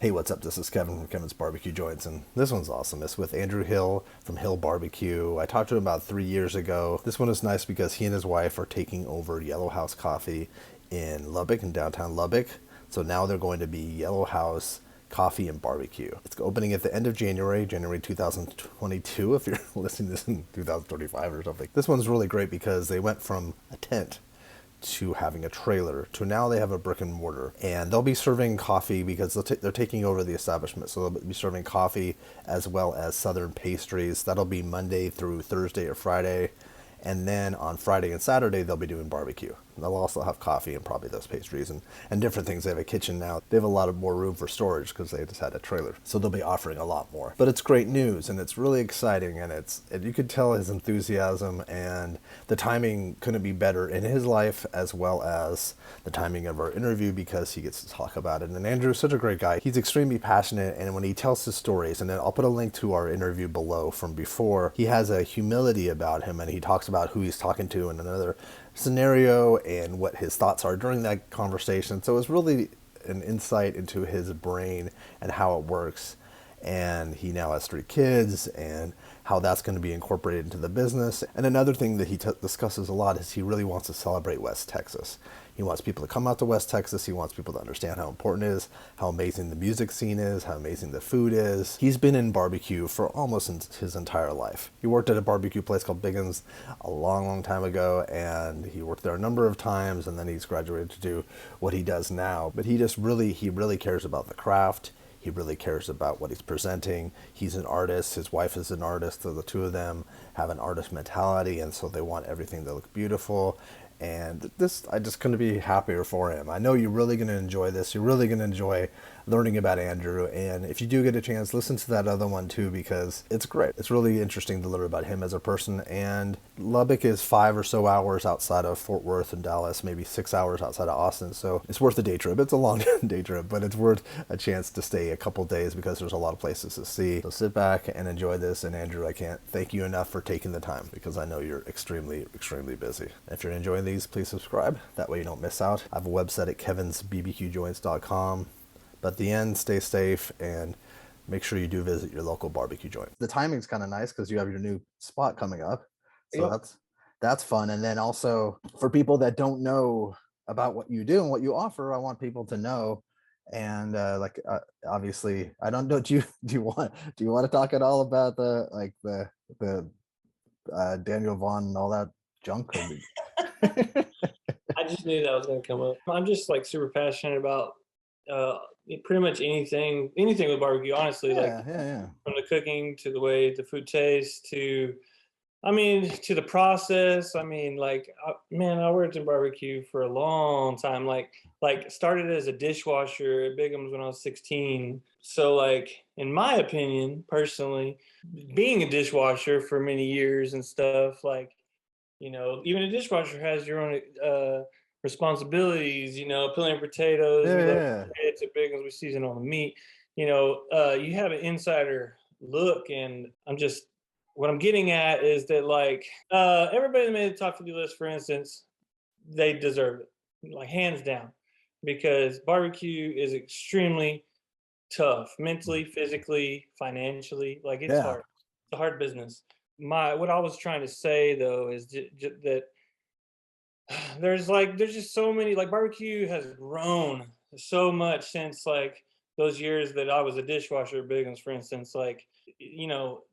Hey, what's up? This is Kevin from Kevin's Barbecue Joints, and this one's awesome. It's with Andrew Hill from Hill Barbecue. I talked to him about 3 years ago. This one is nice because he and his wife are taking over Yellow House Coffee in Lubbock, in downtown Lubbock. So now they're going to be Yellow House Coffee and Barbecue. It's opening at the end of January, January 2022, if you're listening to this in 2025 or something. This one's really great because they went from a tent to having a trailer to now they have a brick and mortar, and they'll be serving coffee because they're taking over the establishment, so they'll be serving coffee as well as southern pastries. That'll be Monday through Thursday or Friday, and then on Friday and Saturday they'll be doing barbecue. They'll also have coffee and probably those pastries and different things. They have a kitchen now. They have a lot of more room for storage because they just had a trailer. So they'll be offering a lot more. But it's great news and it's really exciting, and you could tell his enthusiasm, and the timing couldn't be better in his life as well as the timing of our interview because he gets to talk about it. And Andrew's such a great guy. He's extremely passionate, and when he tells his stories, and then I'll put a link to our interview below from before, he has a humility about him, and he talks about who he's talking to in another scenario and what his thoughts are during that conversation. So it's really an insight into his brain and how it works. And he now has 3 kids and how that's going to be incorporated into the business. And another thing that he discusses a lot is he really wants to celebrate West Texas. He wants people to come out to West Texas. He wants people to understand how important it is, how amazing the music scene is, how amazing the food is. He's been in barbecue for almost his entire life. He worked at a barbecue place called Biggin's a long, long time ago, and he worked there a number of times, and then he's graduated to do what he does now. But he really cares about the craft. He really cares about what he's presenting. He's an artist. His wife is an artist. So the two of them have an artist mentality, and so they want everything to look beautiful. And I just couldn't be happier for him. I know you're really going to enjoy this. You're really going to enjoy learning about Andrew. And if you do get a chance, listen to that other one too, because it's great. It's really interesting to learn about him as a person. And Lubbock is 5 or so hours outside of Fort Worth and Dallas, maybe 6 hours outside of Austin. So it's worth a day trip. It's a long day trip, but it's worth a chance to stay a couple days because there's a lot of places to see. So sit back and enjoy this. And Andrew, I can't thank you enough for taking the time because I know you're extremely, extremely busy. If you're enjoying these, please subscribe. That way you don't miss out. I have a website at kevinsbbqjoints.com. But at the end, stay safe and make sure you do visit your local barbecue joint. The timing's kind of nice because you have your new spot coming up. So Yep. that's fun. And then also for people that don't know about what you do and what you offer, I want people to know. And obviously, I don't know. Do you want to talk at all about the Daniel Vaughn and all that junk? I just knew that was gonna come up. I'm just like super passionate about uh pretty much anything with barbecue, honestly, like Yeah, yeah, yeah. from the cooking to the way the food tastes to to the process. Man, I worked in barbecue for a long time. Like started as a dishwasher at Bigham's when I was 16. So like in my opinion, personally, being a dishwasher for many years and stuff, like even a dishwasher has your own responsibilities. Peeling potatoes, Yeah, we load yeah. it's a big ones, we season all the meat. You have an insider look, and what I'm getting at is that like everybody that made the top 50 list, for instance, they deserve it, like hands down, because barbecue is extremely tough mentally, physically, financially. Like it's Yeah. hard. It's a hard business. My what I was trying to say though is that there's just so many, like barbecue has grown so much since like those years that I was a dishwasher at Bigums, for instance. Like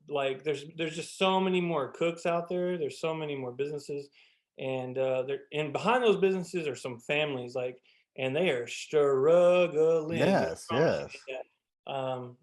like there's just so many more cooks out there. There's so many more businesses, and and behind those businesses are some families, like, and they are struggling. I Yes, promise you yes. that.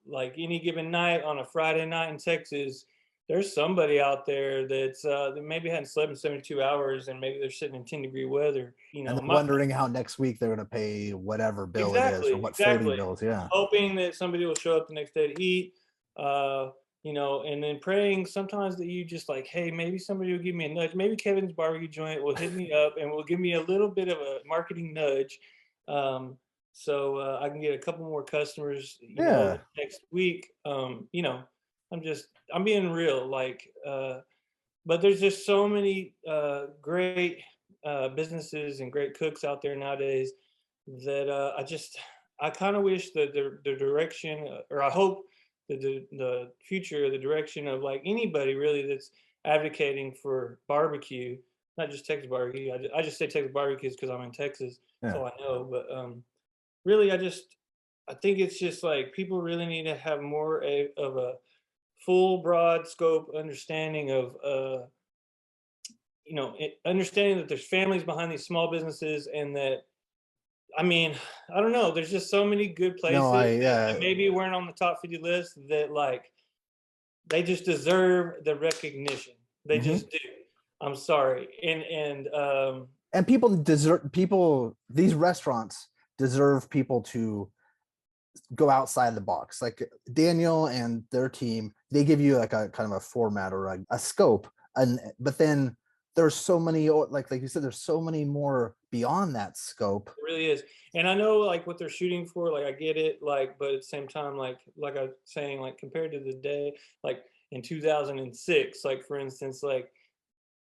Like any given night on a Friday night in Texas, there's somebody out there that maybe hadn't slept in 72 hours, and maybe they're sitting in 10-degree weather. And then wondering how next week they're going to pay whatever bill it is or Exactly, what floating exactly. bills. Yeah. Hoping that somebody will show up the next day to eat, and then praying sometimes that you just like, hey, maybe somebody will give me a nudge. Maybe Kevin's barbecue joint will hit me up and will give me a little bit of a marketing nudge, so I can get a couple more customers, Yeah. next week. I'm being real, like, but there's just so many great businesses and great cooks out there nowadays that I kind of wish that the direction, or I hope that the future, the direction of like anybody really that's advocating for barbecue, not just Texas barbecue. I just say Texas barbecue because I'm in Texas, Yeah. so I know. But really, I think it's just like people really need to have more of a full, broad scope understanding of understanding that there's families behind these small businesses, and that, I mean, I don't know, there's just so many good No, places I that yeah. maybe weren't on the top 50 list that like they just deserve the recognition. They Hmm. just do. I'm sorry. And people deserve people. These restaurants deserve people to go outside the box. Like Daniel and their team, they give you like a kind of a format or a scope, and but then there's so many, like you said, there's so many more beyond that scope. It really is. And I know like what they're shooting for, like I get it, like, but at the same time, like I was saying, like compared to the day, like in 2006, like for instance, like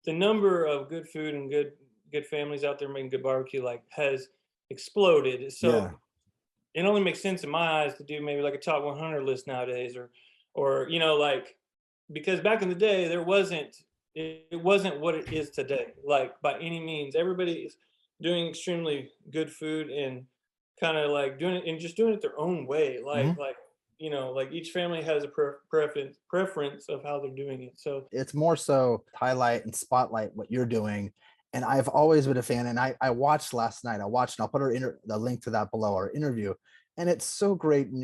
the number of good food and good families out there making good barbecue like has exploded. So Yeah, it only makes sense in my eyes to do maybe like a top 100 list nowadays, or like, because back in the day there wasn't, it wasn't what it is today, like by any means. Everybody is doing extremely good food and kind of like doing it and just doing it their own way, hmm, like like each family has a preference of how they're doing it. So it's more so highlight and spotlight what you're doing. And I've always been a fan. And I watched last night. I watched, and I'll put the link to that below our interview. And it's so great. And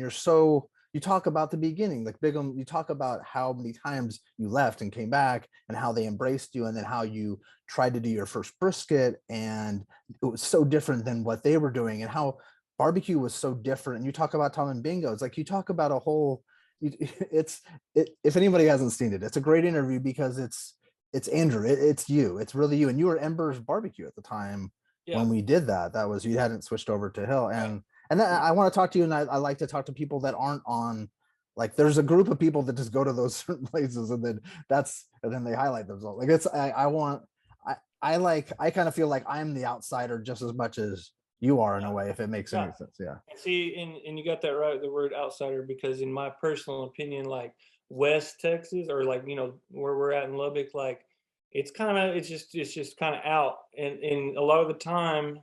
you talk about the beginning, like Bigum, you talk about how many times you left and came back and how they embraced you, and then how you tried to do your first brisket. And it was so different than what they were doing, and how barbecue was so different. And you talk about Tom and Bingo. It's like you talk about a whole, it's if anybody hasn't seen it, it's a great interview because it's Andrew, it's you, it's really you. And you were Ember's Barbecue at the time yeah, when we did that. That was, you hadn't switched over to Hill. right. And then I want to talk to you, and I like to talk to people that aren't on, like there's a group of people that just go to those certain places, and then they highlight themselves. Like it's I want I kind of feel like I'm the outsider just as much as you are, in a way, if it makes Yeah. any sense. Yeah. And see, and you got that right, the word outsider, because in my personal opinion, like West Texas, or like, where we're at in Lubbock, like it's just kind of out. And a lot of the time,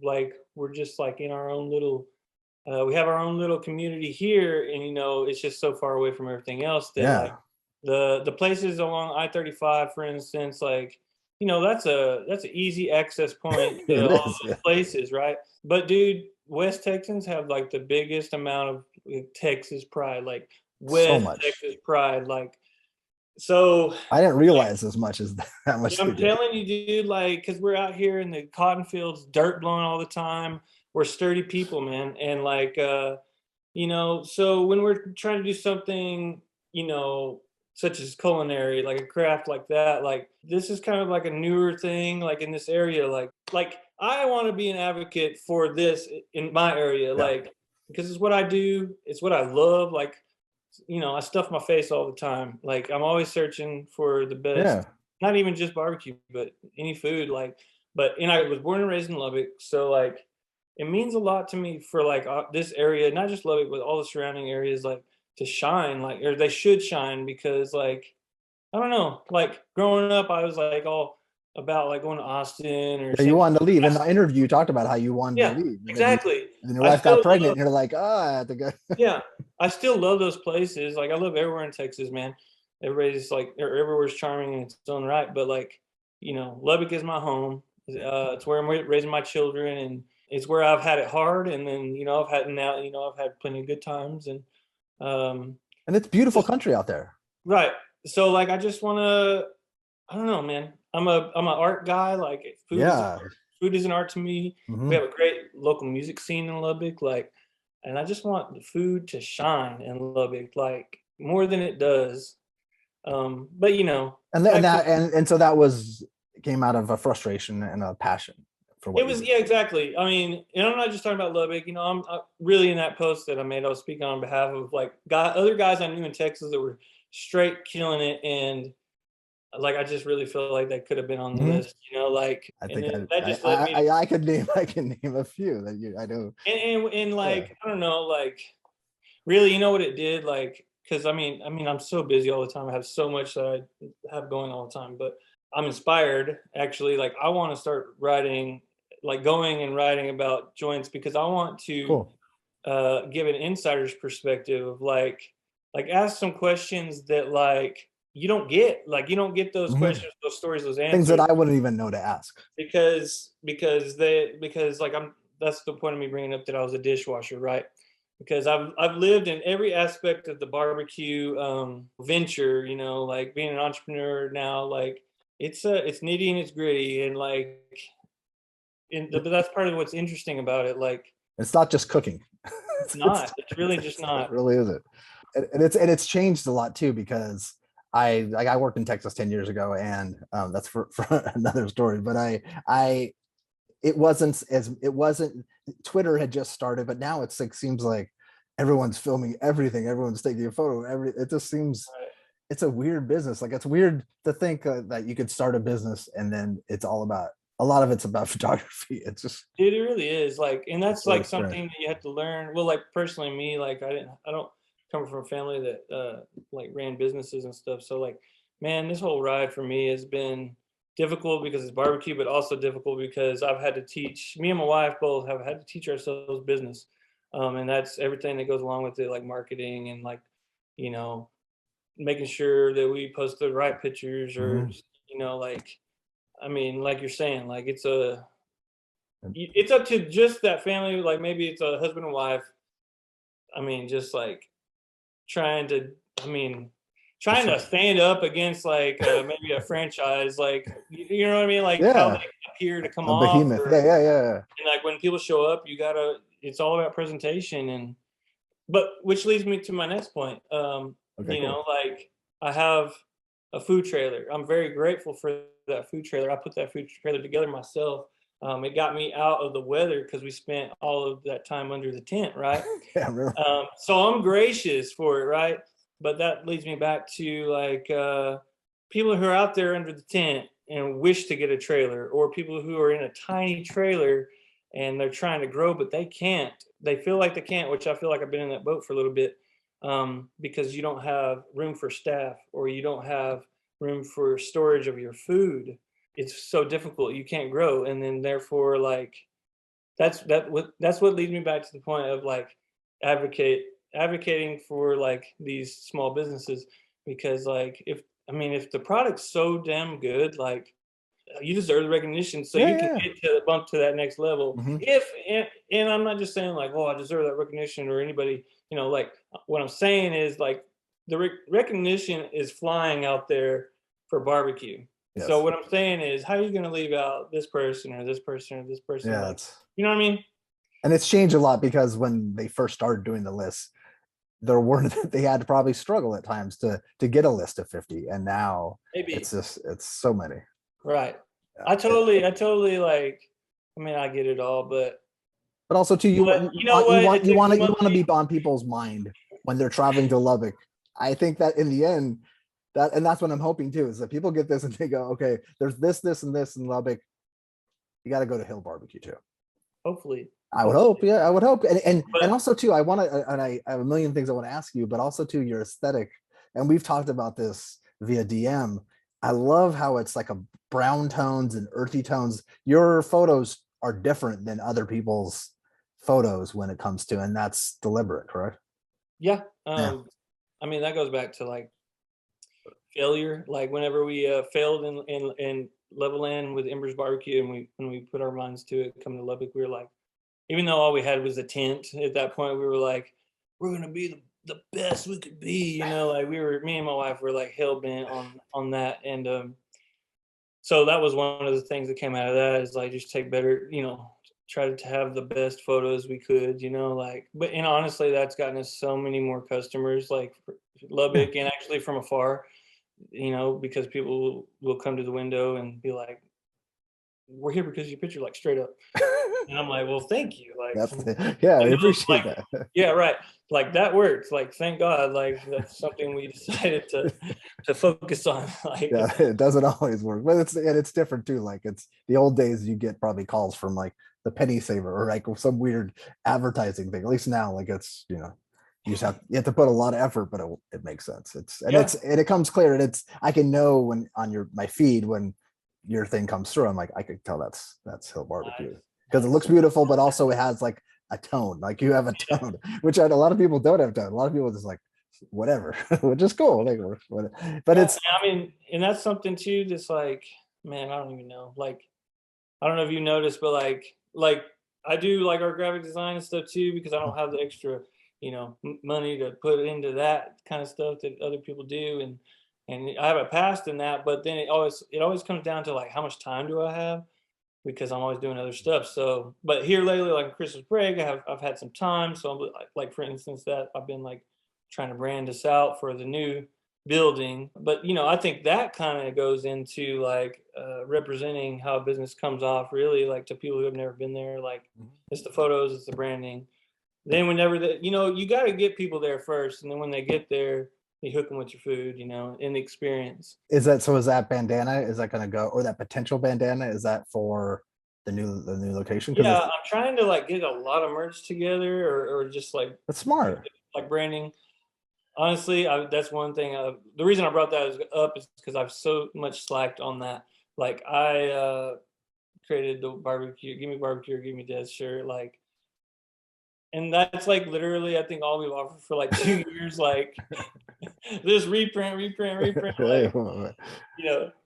like we're just like in our own little we have our own little community here, and it's just so far away from everything else that like Yeah. the places along I-35, for instance, like that's an easy access point to It all is. those Yeah. places, right? But dude, West Texans have like the biggest amount of Texas pride, like So West much. Texas pride, like so. I didn't realize as much as that much they I'm did. telling you, dude, like, because we're out here in the cotton fields, dirt blowing all the time. We're sturdy people, man. And like, so when we're trying to do something, such as culinary, like a craft like that, like this is kind of like a newer thing, like in this area, like I want to be an advocate for this in my area, Yeah. like, because it's what I do, it's what I love. Like, I stuff my face all the time. Like I'm always searching for the best, Yeah. not even just barbecue, but any food. Like, and I was born and raised in Lubbock, so like it means a lot to me for like this area, not just Lubbock, but all the surrounding areas, like to shine, like, or they should shine, because like I don't know, like growing up, I was like all about like going to Austin or Yeah, you St. wanted to leave. In the interview, you talked about how you wanted to Yeah, leave. exactly. And then your I wife got still pregnant, love and you're like, oh, I have to go. Yeah, I still love those places. Like I love everywhere in Texas, man. Everybody's like, or everywhere's charming in its own right. But like, Lubbock is my home. It's where I'm raising my children, and it's where I've had it hard. And then I've had now, I've had plenty of good times, and um, And it's beautiful just country out there. right. So like, I just want to. I don't know, man. I'm an art guy. Like Yeah. food is an art to me. We Hmm. have a great local music scene in Lubbock, like, and I just want the food to shine in Lubbock, like more than it does. But Texas, And so that was came out of a frustration and a passion for it what you was, do. yeah, exactly. I mean, and I'm not just talking about Lubbock. I'm really, in that post that I made, I was speaking on behalf of like other guys I knew in Texas that were straight killing it, and like, I just really feel like that could have been on the Mhm. list, you know, like, I and think then that just led me to, I could name I can name a few that I know. and Yeah. like, I don't know, like, really, you know what it did? Like, because I'm so busy all the time. I have so much that I have going all the time, but I'm inspired actually. Like, I want to start writing, like going and writing about joints because I want to Cool. give an insider's perspective of like ask some questions that like you don't get those Mhm. questions, those stories, those Things that answers I wouldn't even know to ask. because like I'm that's the point of me bringing up that I was a dishwasher, right? Because I've lived in every aspect of the barbecue venture, you know, like being an entrepreneur now, like it's nitty and it's gritty and like but that's part of what's interesting about it. Like It's not just cooking. it's not. It's really just It not. really isn't. And it's changed a lot too because I worked in Texas 10 years ago, and that's for another story. But I it wasn't Twitter had just started, but now it's like seems like everyone's filming everything, everyone's taking a photo. It just seems it's a weird business. Like it's weird to think that you could start a business and then it's all about a lot of it's about photography. It's just Dude, it really is like, and it's that's really like strange. something that you have to learn. Well, like personally, me, like I don't come from a family that like ran businesses and stuff. So like, man, this whole ride for me has been difficult because it's barbecue, but also difficult because I've had to teach. Me and my wife both have had to teach ourselves business, and that's everything that goes along with it, like marketing and like, you know, making sure that we post the right pictures or Mhm. you know, like I mean, like you're saying, like it's up to just that family, like, maybe it's a husband and wife. I mean, just, like, trying to I mean, To trying try. to stand up against, like, maybe a franchise, like, you know what I mean? Like, how they Yeah, appear to come a off behemoth. or Yeah, yeah, yeah. and, like, when people show up, you gotta it's all about presentation and but which leads me to my next point. Okay, You cool. know, like, I have a food trailer. I'm very grateful for that food trailer. I put that food trailer together myself. It got me out of the weather because we spent all of that time under the tent, right? Yeah, I remember. So I'm gracious for it, right? But that leads me back to like people who are out there under the tent and wish to get a trailer, or people who are in a tiny trailer and they're trying to grow, but they can't. They feel like they can't, which I feel like I've been in that boat for a little bit because you don't have room for staff or you don't have room for storage of your food. It's so difficult. You can't grow, and then therefore, like that's what leads me back to the point of like advocate advocating for like these small businesses because like if the product's so damn good, like you deserve the recognition so Yeah, you yeah, can yeah. get to bump to that next level. Mhm. If and I'm not just saying like, oh, I deserve that recognition or anybody, you know, like what I'm saying is like the recognition is flying out there for barbecue. So Yes. what I'm saying is, how are you going to leave out this person or this person or this person? Yeah, Like, it's you know what I mean? and it's changed a lot because when they first started doing the list, there weren't they had to probably struggle at times to get a list of 50, and now Maybe. it's so many. Right. Yeah. I totally like. I mean, I get it all, but But also too, you know what? It took you want to money. be on people's mind when they're traveling to Lubbock. I think that in the end, that's what I'm hoping too, is that people get this and they go, okay, there's this, and this in Lubbock. You got to go to Hill Barbecue too. Hopefully, I would hope, hopefully. yeah, I would hope, and But also too, I want to, and I have a million things I want to ask you, but also too your aesthetic, and we've talked about this via DM. I love how it's like a brown tones and earthy tones. Your photos are different than other people's photos when it comes to, and that's deliberate, correct? yeah, Yeah, I mean that goes back to like failure. Like whenever we failed in Levelland with Embers Barbecue, and we when we put our minds to it, coming to Lubbock, we were like, even though all we had was a tent at that point, we were like, we're gonna be the best we could be, you know. Like me and my wife were like hell bent on that, and so that was one of the things that came out of that is like just take better, you know, try to have the best photos we could, you know, like. But and honestly, that's gotten us so many more customers, like for yeah, Lubbock and actually from afar, you know, because people will come to the window and be like, we're here because of your picture, like straight up. And I'm like, well, thank you. Like, Yeah, I you know, appreciate like, that. yeah, right. Like that worked. Like, thank God. Like that's something we decided to focus on. Like, Yeah, it doesn't always work, but it's different too. Like it's the old days, you get probably calls from like the penny saver or like some weird advertising thing. At least now, like it's you have to put a lot of effort, but it makes sense. yeah, It comes clear, and it's I can know when on my feed when your thing comes through. I'm like I can tell that's Hill Barbecue nice, because it looks nice. beautiful, but also it has like a tone. Like you have a Yeah. tone, which a lot of people don't have tone. A lot of people just like whatever, which is cool. Like, but Yeah, it's I mean, and that's something too. That's like, man, I don't even know. Like, I don't know if you noticed, but like I do like our graphic design and stuff too because I don't have the extra, money to put into that kind of stuff that other people do, and I have a past in that. But then it always comes down to like how much time do I have because I'm always doing other stuff. So, but here lately, like Christmas break, I've had some time. So, like for instance, that I've been like trying to brand us out for the new building. But I think that kind of goes into like representing how a business comes off, really, like to people who have never been there. Like it's the photos, it's the branding. Then whenever you got to get people there first, and then when they get there, you hook them with your food, and the experience. is that bandana is that going to go or that potential bandana is that for the new location because Yeah, it's I'm trying to like get a lot of merch together, or just it's smart. like branding. Honestly, that's one thing. The reason I brought that up is because I've so much slacked on that. Like I created the barbecue, give me barbecue or give me death shirt, like, and that's like literally I think all we've offered for like 2 years. Like this reprint. Like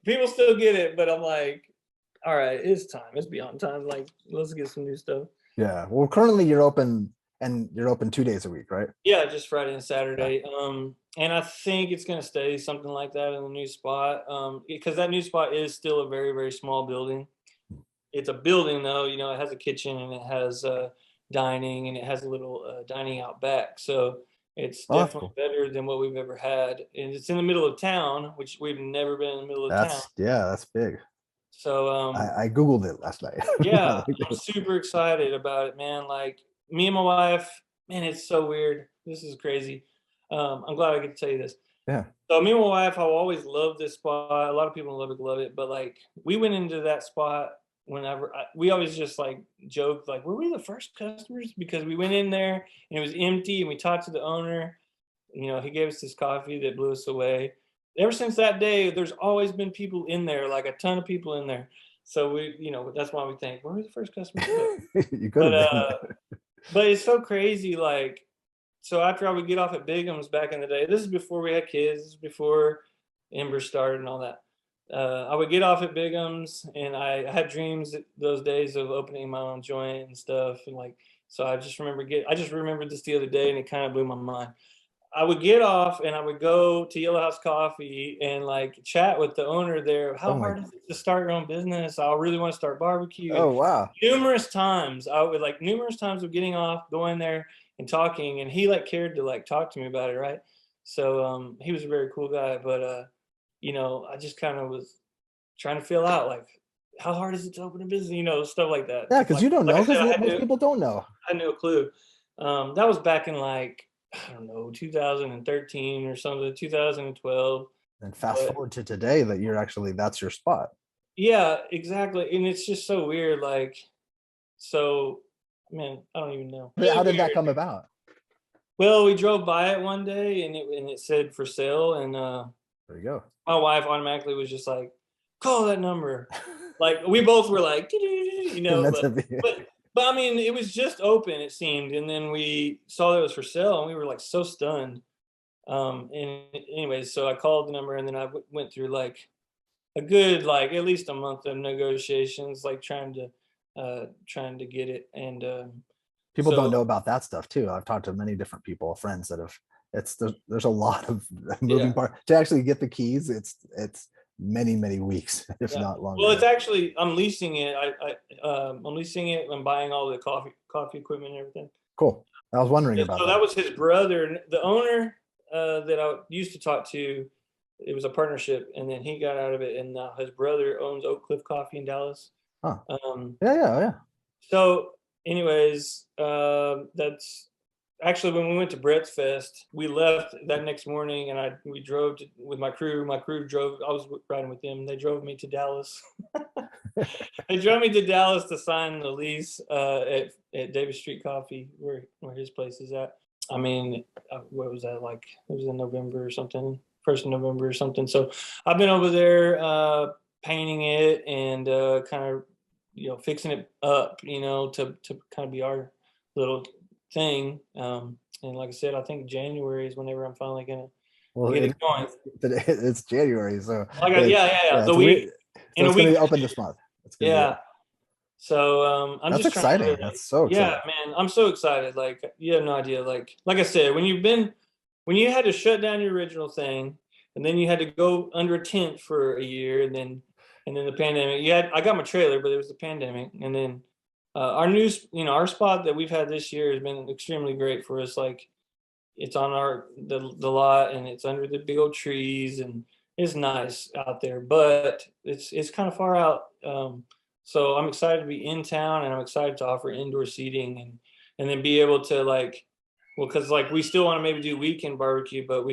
people still get it, but I'm like, all right, it's time. It's beyond time. Like let's get some new stuff. Yeah. Well, currently you're open and you're open 2 days a week, right? Yeah, just Friday and Yeah. Saturday. And I think it's gonna stay something like that in the new spot. Because that new spot is still a very, very small building. It's a building though, it has a kitchen and it has dining and it has a little dining out back. So it's Oh, that's definitely cool. better than what we've ever had. And it's in the middle of town, which we've never been in the middle of town. That's big. So I googled it last night. yeah, I'm super excited about it, man. Like me and my wife, man, it's so weird. This is crazy. I'm glad I get to tell you this. Yeah. So me and my wife, I always loved this spot. A lot of people in Lubbock love it, but like we went into that spot whenever we always just like joked, like, were we the first customers? Because we went in there and it was empty, and we talked to the owner. He gave us this coffee that blew us away. Ever since that day, there's always been people in there, like a ton of people in there. So that's why we think we're the first customers. You could But have been. but it's so crazy. Like, so after I would get off at Bigham's back in the day, this is before we had kids, this is before Ember started and all that. I would get off at Bigham's, and I had dreams those days of opening my own joint and stuff, and like, so I just remembered this the other day, and it kind of blew my mind. I would get off and I would go to Yellow House Coffee and like chat with the owner there. How Oh my. hard is it to start your own business? I really want to start barbecue. And Oh wow. numerous times of getting off, going there and talking, and he like cared to like talk to me about it, right? So he was a very cool guy, but I just kind of was trying to feel out like how hard is it to open a business, stuff like that. Yeah, because Like you don't like I know said, because most people don't know. I had no clue. That was back in like I don't know 2013 or something, 2012. And fast But forward to today that that's your spot. yeah, exactly. And it's just so weird. Like, so, man, I don't even know. Really How did that weird. come about? Well, we drove by it one day and it said for sale, and There you go. my wife automatically was just like, call that number. Like we both were like, Meant but to be. but but I mean, it was just open, it seemed, and then we saw that it was for sale, and we were like so stunned. And anyways, so I called the number, and then I went through like a good like at least a month of negotiations, like trying to get it, and People don't so know about that stuff too. I've talked to many different people, friends that have. There's a lot of yeah. moving part to actually get the keys. It's many weeks, if Yeah. not Well, longer. it's actually I'm leasing it. I'm leasing it. I'm buying all the coffee equipment and everything. Cool. I was wondering And about so that that. was his brother, the owner that I used to talk to. It was a partnership, and then he got out of it, and now his brother owns Oak Cliff Coffee in Dallas. Huh. Um, Yeah, yeah, yeah. so, anyways, that's actually when we went to Brett's Fest. We left that next morning, and we drove with my crew. My crew drove. I was riding with them. They drove me to Dallas. They drove me to Dallas to sign the lease at Davis Street Coffee, where his place is at. I mean, what was that like? It was in November or something, 1st of November or something. So I've been over there painting it and kind of fixing it up, to kind of be our little thing. And like I said, I think January is whenever I'm finally gonna Well, get it going. it's January, so Yeah, yeah, yeah. yeah, The it's week weird. So in a it's going week. to be open this month. It's going to be Yeah. open. So I'm That's just trying to exciting. really, That's so yeah, exciting. man, I'm so excited. Like you have no idea. Like I said, when you had to shut down your original thing, and then you had to go under a tent for a year, and then the pandemic. I got my trailer, but it was the pandemic, and then our spot that we've had this year has been extremely great for us. Like it's on the lot, and it's under the big old trees, and it's nice out there, but it's kind of far out. So I'm excited to be in town, and I'm excited to offer indoor seating, and then be able to like, well, because like we still want to maybe do weekend barbecue, but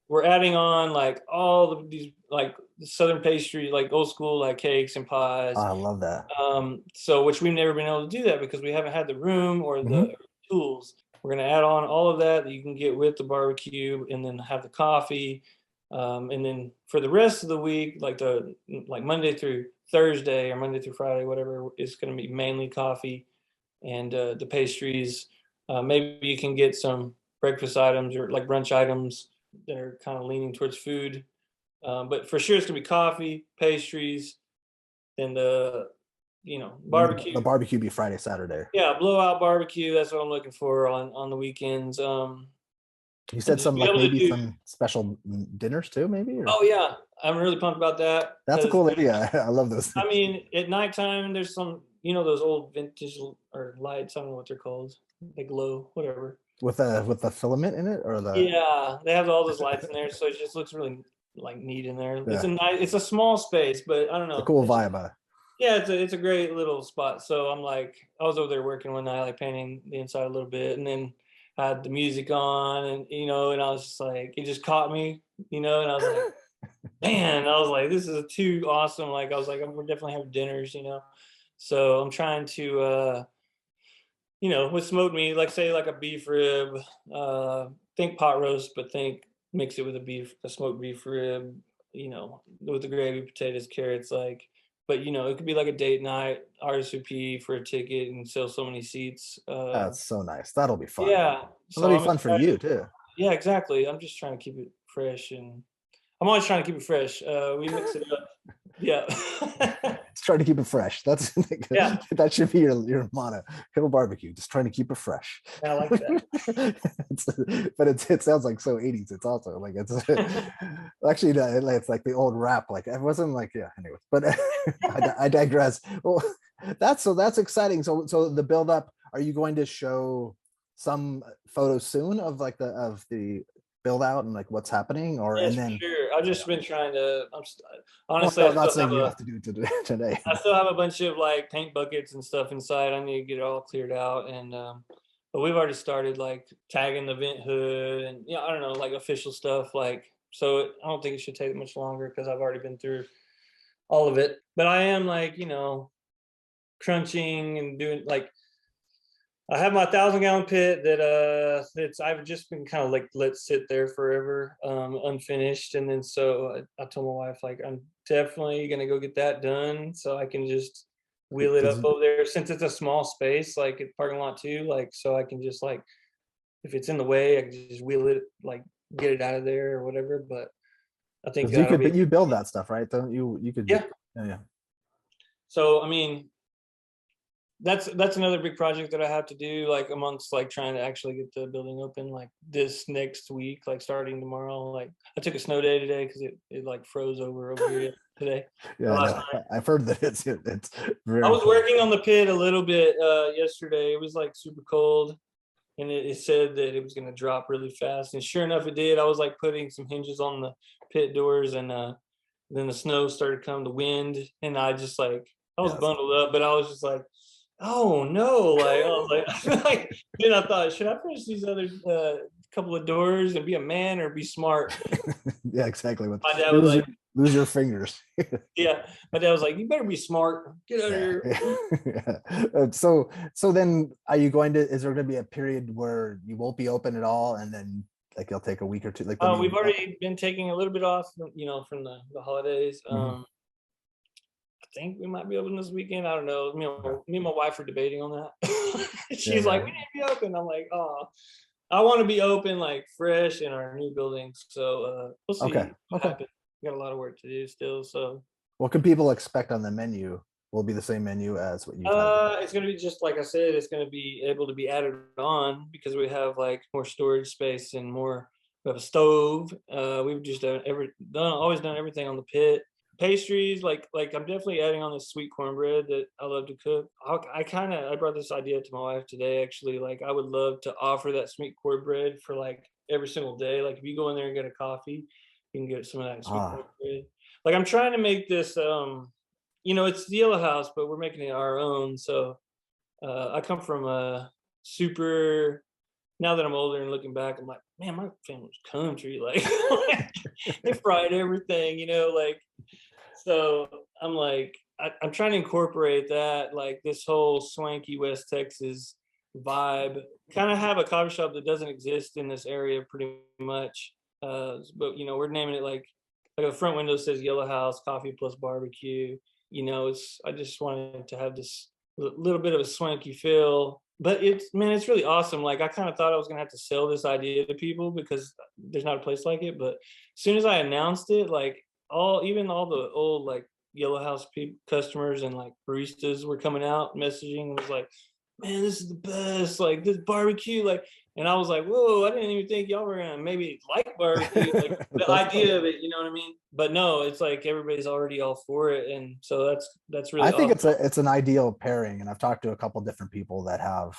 we're adding on like all of these like southern pastry, like old school like cakes and Oh, pies. I love that. So which we've never been able to do that because we haven't had the room or the Hmm. tools. We're going to add on all of that you can get with the barbecue, and then have the coffee. And then for the rest of the week, like Monday through Thursday or Monday through Friday, whatever, is going to be mainly coffee and the pastries. Maybe you can get some breakfast items or like brunch items that are kind of leaning towards food. But for sure, it's going to be coffee, pastries, and The barbecue. barbecue be Friday, Saturday. Yeah, blowout barbecue. That's what I'm looking for on the weekends. You And said just some be like able to maybe do. some special dinners too, maybe, or Oh yeah, I'm really pumped about that that's a because cool idea. I love those I things mean, at nighttime there's some, those old vintage or lights. I don't know what they're called. They glow, whatever. with the filament in it or the Yeah, they have all those lights in there, so it just looks really like neat in there. yeah, It's a small space, but I don't it's a know. cool It's just, vibe. yeah, it's a great little spot. So I'm like, I was over there working one night, like painting the inside a little bit, and then I had the music on, and and I was just like, it just caught me, and I was like, man, I was like, this is too awesome. Like I was like, we're definitely having dinners. So I'm trying to, with smoked meat, like say like a beef rib, think pot roast, but think mix it with a smoked beef rib, with the gravy, potatoes, carrots, like. But it could be like a date night, RSVP for a ticket and sell so many seats. That's so nice. That'll be fun. Yeah, That'll so be I'm fun for excited. you too. Yeah, exactly. I'm just trying to keep it fresh, and I'm always trying to keep it fresh. We mix it up. Yeah. Just trying to keep it fresh. That's Yeah, that should be your motto. Hill barbecue, just trying to keep it fresh. I like that. it's, but it sounds like so 80s. It's also like it's actually it's like the old rap. Like it wasn't like yeah. Anyway, but I digress. Well, that's exciting. So the build up. Are you going to show some photos soon of like the build out and like what's happening, or Yes, and for then sure. I've just been trying to. well, Honestly, no, I'm not saying you have to do it today. I still have a bunch of like paint buckets and stuff inside. I need to get it all cleared out, and but we've already started like tagging the vent hood, and I don't know, like official stuff. Like, so I don't think it should take much longer because I've already been through all of it. But I am like, crunching and doing like I have my 1,000-gallon pit that it's I've just been kind of like let sit there forever, unfinished. And then so I told my wife like I'm definitely gonna go get that done so I can just wheel it up Because over there since it's a small space, like at parking lot too, like so I can just like if it's in the way, I can just wheel it, like get it out of there or whatever. But I think you that'll could, be but you build that stuff, right? Don't you? You could, yeah. yeah, yeah. So I mean, that's another big project that I have to do, like amongst like trying to actually get the building open like this next week, like starting tomorrow. Like I took a snow day today because it like froze over here today Yeah, or I last know. night. I've heard that it's I very was cold. working on the pit a little bit yesterday. It was like super cold, and it said that it was going to drop really fast, and sure enough, it did. I was like putting some hinges on the pit doors, and then the snow started coming, the wind, and I just like I was Yes. bundled up, but I was just like, oh no, like I was like, like then I thought, should I finish these other couple of doors and be a man or be smart? Yeah, exactly. With My dad was like, lose your fingers. yeah, my dad was like, you better be smart, get out of Yeah. here. Yeah. So then are you going to, is there going to be a period where you won't be open at all, and then like it'll take a week or two, like the We've new already been taking a little bit off, from the holidays. Mhm. I think we might be open this weekend. I don't know. Okay. Me and my wife are debating on that. Yeah, She's like, yeah. we need to be open. I'm like, oh, I want to be open like fresh in our new building. So we'll Okay. see what Okay. happens. We got a lot of work to do still. So What can people expect on the menu? Will it be the same menu as what you've had before? it's gonna be just like I said, it's gonna be able to be added on because we have like more storage space and more. We have a stove. We've just always done everything on the pit. Pastries, like I'm definitely adding on this sweet cornbread that I love to cook. I brought this idea to my wife today actually. Like I would love to offer that sweet cornbread for like every single day. Like if you go in there and get a coffee, you can get some of that sweet Ah, cornbread. Like I'm trying to make this it's the Yellow House, but we're making it our own. So I come from a super. Now that I'm older and looking back, I'm like, man, my family was country. Like, they fried everything, like. So I'm like, I'm trying to incorporate that, like this whole swanky West Texas vibe. Kind of have a coffee shop that doesn't exist in this area, pretty much. But we're naming it like a front window says Yellow House Coffee plus Barbecue. It's I just wanted to have this little bit of a swanky feel. But it's really awesome. Like I kind of thought I was gonna have to sell this idea to people because there's not a place like it. But as soon as I announced it, like all the old like Yellow House customers and like baristas were coming out messaging, was like, man, this is the best, like this barbecue, like. And I was like, whoa, I didn't even think y'all were gonna maybe like barbecue, like the that's idea funny. of it, you know what I mean? But no, it's like everybody's already all for it, and so that's I really think awesome. it's an ideal pairing, and I've talked to a couple different people that have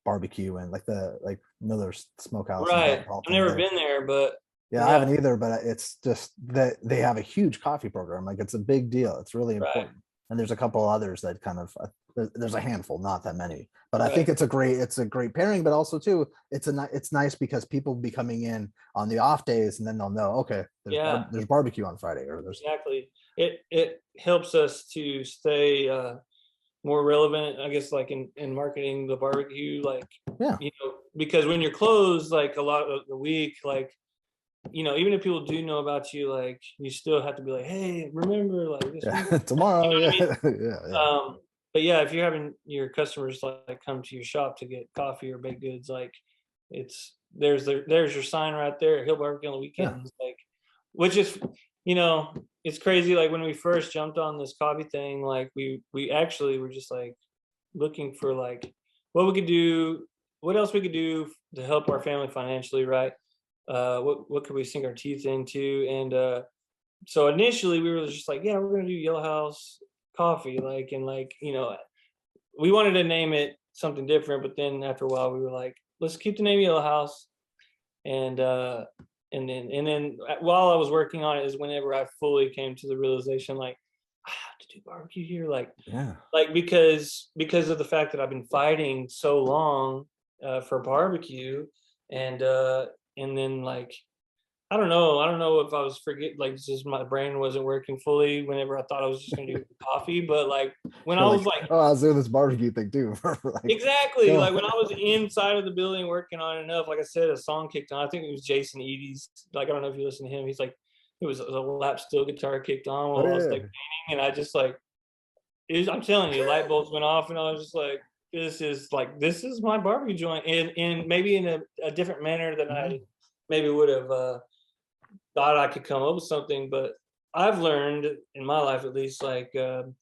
barbecue and like the like Miller's Smokehouse in Right. I've Dalton. never been there, but Yeah, I yeah, haven't either, but it's just that they have a huge coffee program. Like it's a big deal. It's really right, important. And there's a couple others that kind of there's a handful, not that many. But I think right. it's a great pairing. But also too, it's nice because people will be coming in on the off days, and then they'll know, okay, Yeah, there's barbecue on Friday, or there's exactly. It helps us to stay more relevant, I guess, like in marketing the barbecue, like yeah. because when you're closed like a lot of the week, like even if people do know about you, like you still have to be like, hey, remember like this week, Yeah. Tomorrow. you know what I mean? Yeah. Yeah. Yeah. But yeah, if you're having your customers like come to your shop to get coffee or baked goods, like there's your sign right there, Hill Barbecue on the Yeah. weekends, like which is it's crazy. Like when we first jumped on this coffee thing, like we actually were just like looking for like what we could do, what else we could do to help our family financially, right? What could we sink our teeth into? And so initially we were just like, yeah, we're gonna do Yellow House coffee, like, and like we wanted to name it something different, but then after a while we were like, let's keep the name Yellow House. And and then while I was working on it is whenever I fully came to the realization, like I have to do barbecue here, Yeah. like because of the fact that I've been fighting so long for barbecue, and then like I don't know if I was like just my brain wasn't working fully whenever I thought I was just gonna do coffee, but like when You're I was like, like oh, I was doing this barbecue thing too. Like, exactly go. like when I was inside of the building working on it enough, like I said, a song kicked on. I think it was Jason Eady's. Like I don't know if you listen to him. He's like it was a lap steel guitar kicked on Oh while I was like yeah. painting, and I just like I'm telling you, light bulbs went off, and I was just like, this is my barbecue joint, and maybe in a different manner than I Mhm. maybe would have thought I could come up with something, but I've learned in my life at least, like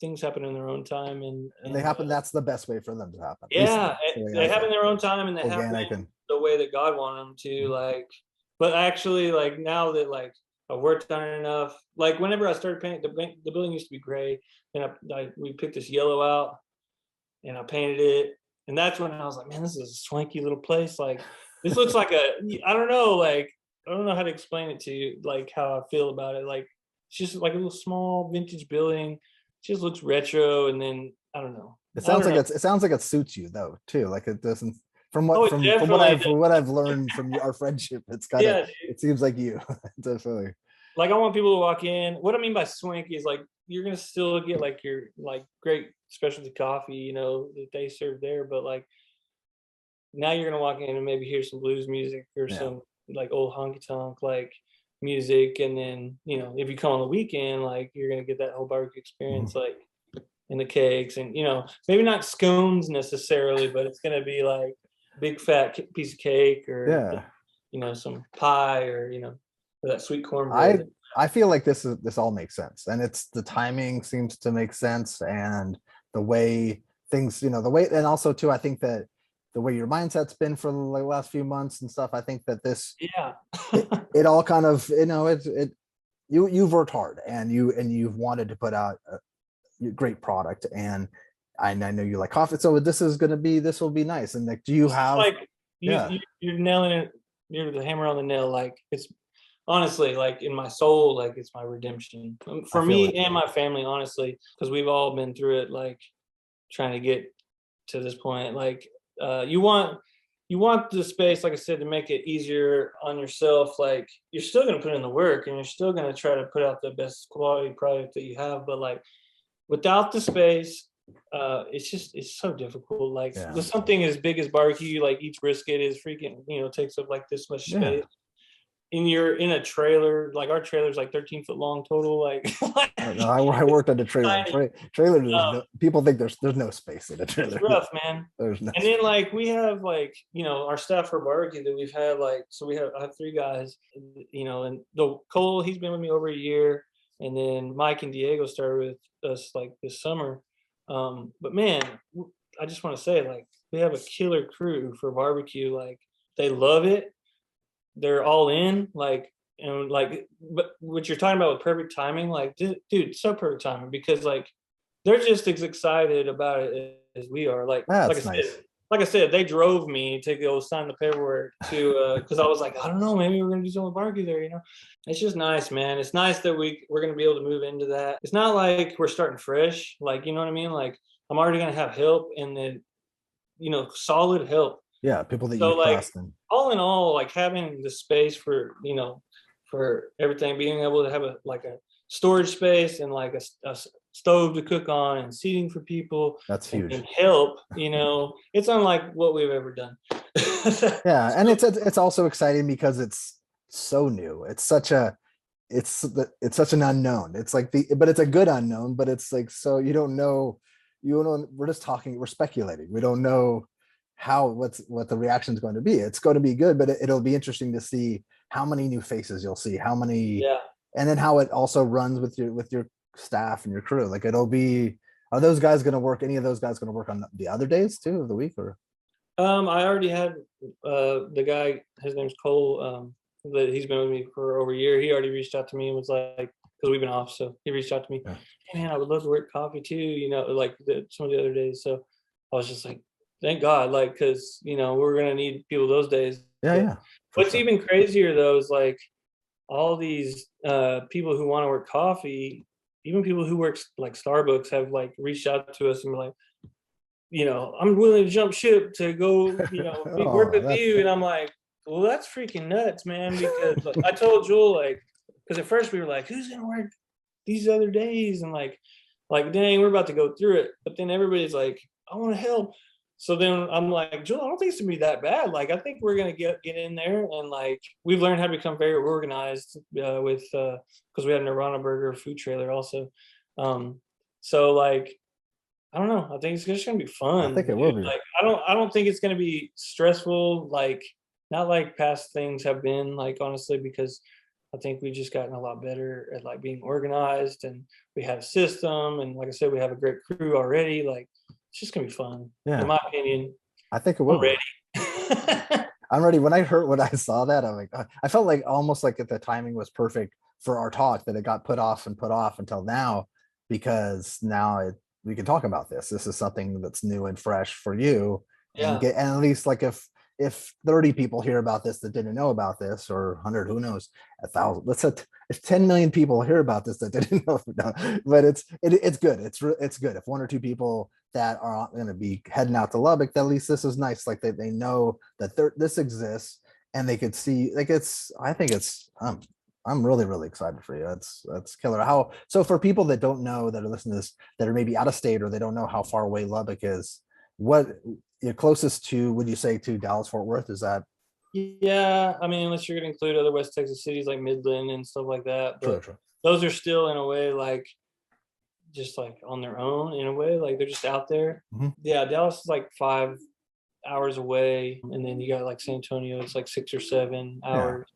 things happen in their own time, And they happen. That's the best way for them to happen. At least yeah, that's the way I they happen think. in their own time, and they happen Organic and the way that God wanted them to. Mhm. Like, but actually, like now that like I've worked on it enough, like whenever I started painting, the building used to be gray, and we picked this yellow out, and I painted it, and that's when I was like, man, this is a swanky little place. Like, this looks like I don't know, like I don't know how to explain it to you, like how I feel about it. Like, it's just like a little small vintage building. just looks retro, and then I don't know. It I sounds don't like know. it sounds like it suits you though too. Like it doesn't Oh, it definitely does. from what I've learned from our friendship, it's kind of Yeah, dude. it seems like you. Definitely. Like I want people to walk in. What I mean by swanky is like you're gonna still get like your like great specialty coffee, you know, that they serve there, but like now you're gonna walk in and maybe hear some blues music or Yeah. some like old honky tonk like music, and then you know if you come on the weekend, like you're gonna get that whole barbecue Mhm. experience, like and the cakes, and you know maybe not scones necessarily, but it's gonna be like big fat piece of cake or Yeah. you know some pie or you know or that sweet I cornbread. I feel like this all makes sense, and it's the timing seems to make sense, and the way things, the way, and also too, I think that the way your mindset's been for the like, last few months and stuff, I think that Yeah. it all kind of, you've worked hard, and you've wanted to put out a great product, and I know you like coffee, so this will be nice. And like, do you This is have? like Yeah, you're nailing it. You're the hammer on the nail. Like it's honestly like in my soul, like it's my redemption I for feel me like and my family. Honestly, because we've all been through it. Like trying to get to this point. Like you want the space, like I said, to make it easier on yourself. Like you're still gonna put in the work, and you're still gonna try to put out the best quality product that you have. But like without the space, it's so difficult. Like yeah, with something as big as barbecue, like each brisket is freaking, you know, takes up like this much yeah. space. And you're in a trailer, like our trailer's like 13 foot long total, like, No, I worked at a trailer. tiny. Trailer, there's Um, no, people think there's no space in a it's trailer. rough, man. There's no And space. then like we have like, you know, our staff for barbecue that we've had like, so I have three guys, you know, and the Cole, he's been with me over a year. And then Mike and Diego started with us like this summer. But man, I just want to say like we have a killer crew for barbecue. Like they love it. They're all in, like, and like, but what you're talking about with perfect timing, like, dude, so perfect timing because like they're just as excited about it as we are. That's nice. Like I said, they drove me to go sign the paperwork to because I was like, I don't know, maybe we're gonna do something with barbecue there, you know. It's just nice, man. It's nice that we're gonna be able to move into that. It's not like we're starting fresh, like you know what I mean. Like I'm already gonna have help and then you know solid help. Yeah, people that So you like trust, and all in all, like having the space for you know for everything, being able to have a like a storage space and like a stove to cook on and seating for people that's huge. and help, you know, it's unlike what we've ever done. Yeah, and So, it's also exciting because it's so new. It's such an unknown. It's like but it's a good unknown, but it's like, so you don't know, we're just talking, we're speculating. We don't know what the reaction is going to be. It's going to be good, but it'll be interesting to see how many new faces you'll see, how many, yeah. and then how it also runs with your staff and your crew. Like it'll be, are those guys going to work? Any of those guys going to work on the other days too of the week, or? I already had the guy, his name's Cole, that he's been with me for over a year. He already reached out to me and was like, because we've been off, so he reached out to me. Yeah, Hey man, I would love to work coffee too, you know, like some of the other days. So I was just like, thank God, like, because you know we're gonna need people those days. yeah, But yeah, for what's sure. even crazier though is like all these people who want to work coffee, even people who work like Starbucks have like reached out to us and be like, you know, I'm willing to jump ship to go, you know, work Oh, with that's you. And I'm like, well, that's freaking nuts, man. Because like, I told Jewel, like, because at first we were like, who's gonna work these other days? And like, dang, we're about to go through it. But then everybody's like, I want to help. So then I'm like, Jewel, I don't think it's gonna be that bad. Like, I think we're gonna get in there, and like, we've learned how to become very organized with because we had a Nirvana Burger food trailer also. Um, so like I don't know. I think it's just gonna be I fun, think it will dude. be. Like I don't think it's gonna be stressful, like not like past things have been, like honestly, because I think we've just gotten a lot better at like being organized and we have a system and like I said, we have a great crew already. Like it's just gonna be fun, in Yeah, my opinion. I think it I'm will be. ready. I'm ready. When I saw that, I'm like, I felt like almost like the timing was perfect for our talk, that it got put off and put off until now, because now we can talk about this. This is something that's new and fresh for you, and Yeah. at least like if 30 people hear about this that didn't know about this, or 100, who knows, 1,000, let's say if 10 million people hear about this that didn't know, no, but it's good. It's good if one or two people that are going to be heading out to Lubbock, at least this is nice. Like they know that this exists, and they could see, like, I think I'm really, really excited for you. That's killer. So for people that don't know, that are listening to this, that are maybe out of state, or they don't know how far away Lubbock is, what you're closest to, would you say, to Dallas Fort Worth? Is that Yeah, I mean, unless you're gonna include other West Texas cities like Midland and stuff like that, true? but those are still in a way like just like on their own in a way, like they're just out there. Mhm. Yeah, Dallas is like 5 hours away, and then you got like San Antonio, it's like 6 or 7 hours.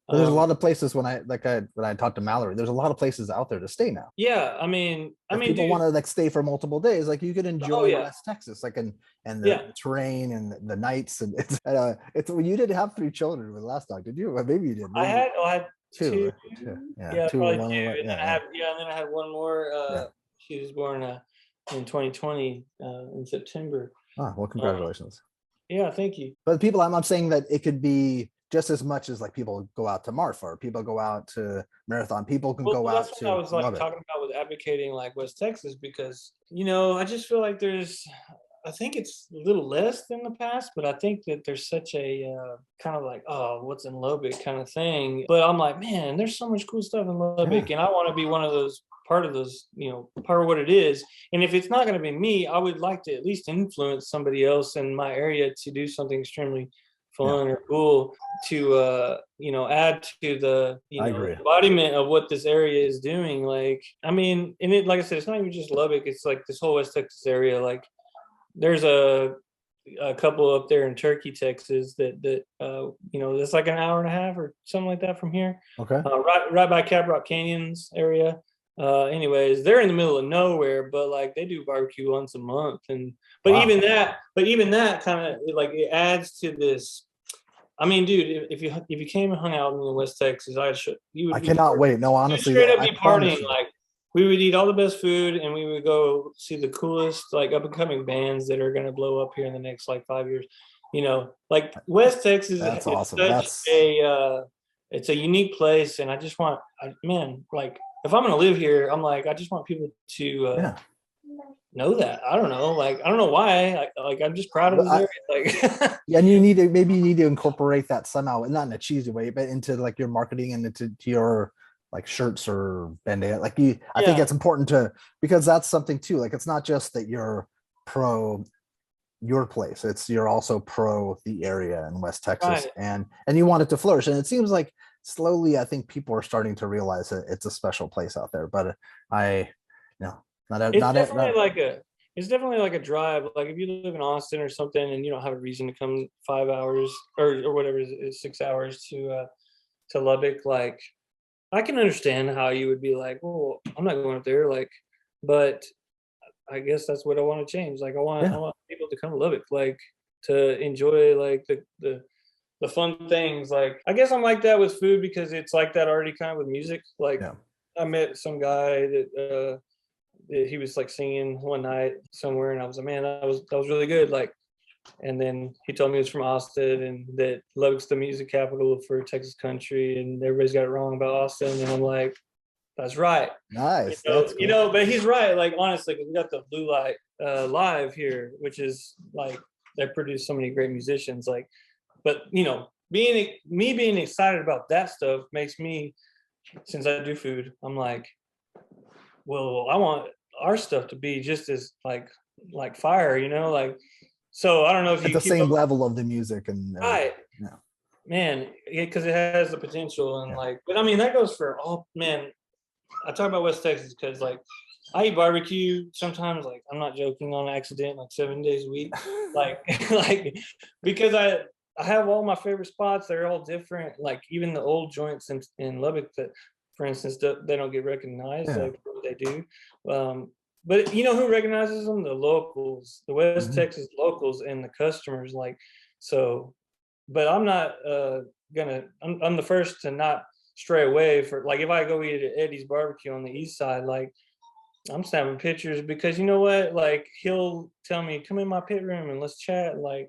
But there's a Um, lot of places when I talked to Mallory, there's a lot of places out there to stay now. yeah, I If mean, people dude. want to like stay for multiple days, like you could Oh enjoy yeah, West Texas, like and yeah. the terrain and the nights, and it's well, you didn't have 3 children with last dog, did you? Well, maybe you did, maybe I had two, two. yeah, Yeah, two, probably one, two, and then yeah, I had one more. yeah. She was born in 2020 in September. Oh, well, Um, congratulations. yeah, thank you. But people, I'm saying that it could be just as much as like people go out to Marfa, or people go out to Marathon, people can go That's out what I to was like Lubbock. talking about with advocating like West Texas, because I just feel like I think it's a little less than the past, but I think that there's such a kind of like, oh, what's in Lubbock kind of thing. But I'm like, man, there's so much cool stuff in Yeah, Lubbock, and I want to be one of those part of those, part of what it is. And if it's not going to be me, I would like to at least influence somebody else in my area to do something extremely yeah, fun or cool to add to the I agree. embodiment of what this area is doing. Like, I mean, and it, like I said, it's not even just Lubbock, it's like this whole West Texas area. Like there's a couple up there in Turkey, Texas, that's like an hour and a half or something like that from here, Okay. right by Caprock Canyons area. Anyways, they're in the middle of nowhere, but like they do barbecue once a month, and Wow. but even that kind of like it adds to this. I mean, dude, if you came and hung out in West Texas, you I would be cannot wait. No, you'd honestly, straight up I be promise partying. you. Like we would eat all the best food, and we would go see the coolest like up and coming bands that are gonna blow up here in the next like 5 years. Like West Texas That's is awesome. such it's a unique place, and man, like if I'm gonna live here, I'm like I just want people to Yeah. know that. I don't know, like I don't know why. Like I'm just proud of But this area. Like yeah, and you need to incorporate that somehow, not in a cheesy way, but into like your marketing and into your like shirts or bandana. Like I think yeah, it's important because that's something too. Like it's not just that you're pro your place, it's you're also pro the area in West Texas, right. and you want it to flourish. And it seems like slowly, I think people are starting to realize that it's a special place out there. But I, no, It's definitely not like a it's definitely like a drive. Like if you live in Austin or something and you don't have a reason to come 5 hours or whatever it is 6 hours to Lubbock, like I can understand how you would be like, well, I'm not going up there, like, but I guess that's what I want to change. Like I yeah, want people to come to Lubbock, like to enjoy like the fun things. Like I guess I'm like that with food because it's like that already kind of with music. Like yeah. I met some guy that he was like singing one night somewhere, and I was like, man, that was really good. Like, and then he told me he was from Austin and that Lubbock's the music capital for Texas country, and everybody's got it wrong about Austin. And I'm like, that's right. Nice, that's cool. But he's right. Like honestly, 'cause we got the Blue Light live here, which is like they produce so many great musicians. Like, but being excited about that stuff makes me, since I do food, I'm like, well, I want our stuff to be just as like fire, like. So I don't know if At you the keep up, same level of the music and everything. right, Yeah, man, because it has the potential and yeah. like. But I mean, that goes for all, man. I talk about West Texas because like I eat barbecue sometimes. Like I'm not joking, on accident, like 7 days a week, like like because I have all my favorite spots. They're all different. Like even the old joints in Lubbock that, for instance, they don't get recognized Yeah. like they do. But you know who recognizes them? The locals, the West Mhm. Texas locals, and the customers. Like so, but I'm not I'm the first to not stray away for like if I go eat at Eddie's barbecue on the east side, like I'm snapping pictures because you know what? Like he'll tell me, come in my pit room and let's chat. Like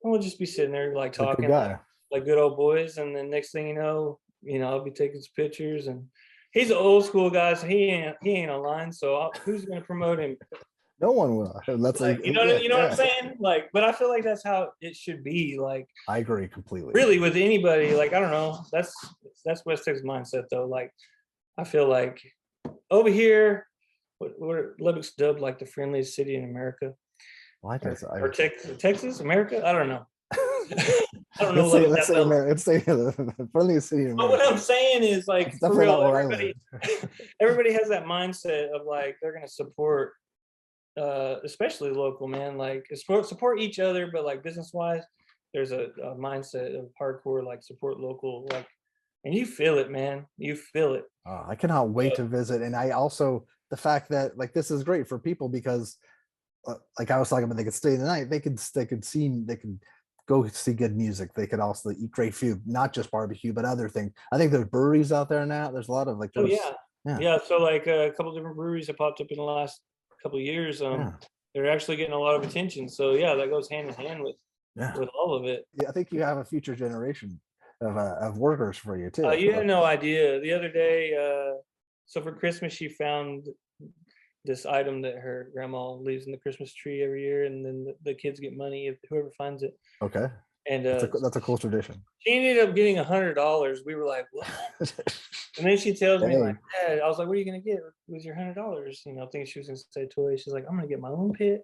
we'll just be sitting there like He's a good talking guy. like good old boys, and then next thing you know, I'll be taking some pictures, and he's an old school guy, so he ain't online. So who's gonna promote him? No one will. That's Like, yeah, you know what I'm yeah. saying? Like, but I feel like that's how it should be. Like, I agree completely. really, with anybody. Like, I don't know. That's West Texas mindset, though. Like, I feel like over here, what Lubbock's dubbed like the friendliest city in America, Well, I guess or Texas, America. I don't know. I don't know let's say Lubbock let's that say well. let's say the friendliest city in But what America. I'm saying is, like, It's for definitely real, not where I live. everybody has that mindset of like they're gonna support, especially local, man. Like support each other, but like business wise, there's a mindset of hardcore like support local, like, and you feel it, man. You feel it. I cannot wait Uh, to visit, and I also the fact that like this is great for people because like I was talking about, they could stay the night. They could go see good music. They could also eat great food, not just barbecue, but other things. I think there's breweries out there now. There's a lot of like oh there's yeah, yeah, yeah. So like a couple different breweries have popped up in the last couple of years. yeah, They're actually getting a lot of attention. So yeah, that goes hand in hand yeah. with all of it. Yeah, I think you have a future generation of workers for you too. You had no idea. The other day, so for Christmas, she found this item that her grandma leaves in the Christmas tree every year, and then the kids get money if whoever finds it. Okay, And that's a cool tradition. she ended up getting $100. We were like, what? And then she tells me like, Hey, Dad, I was like, what are you gonna get with your $100? You know, thinking she was gonna say toys. She's like, I'm gonna get my own pit,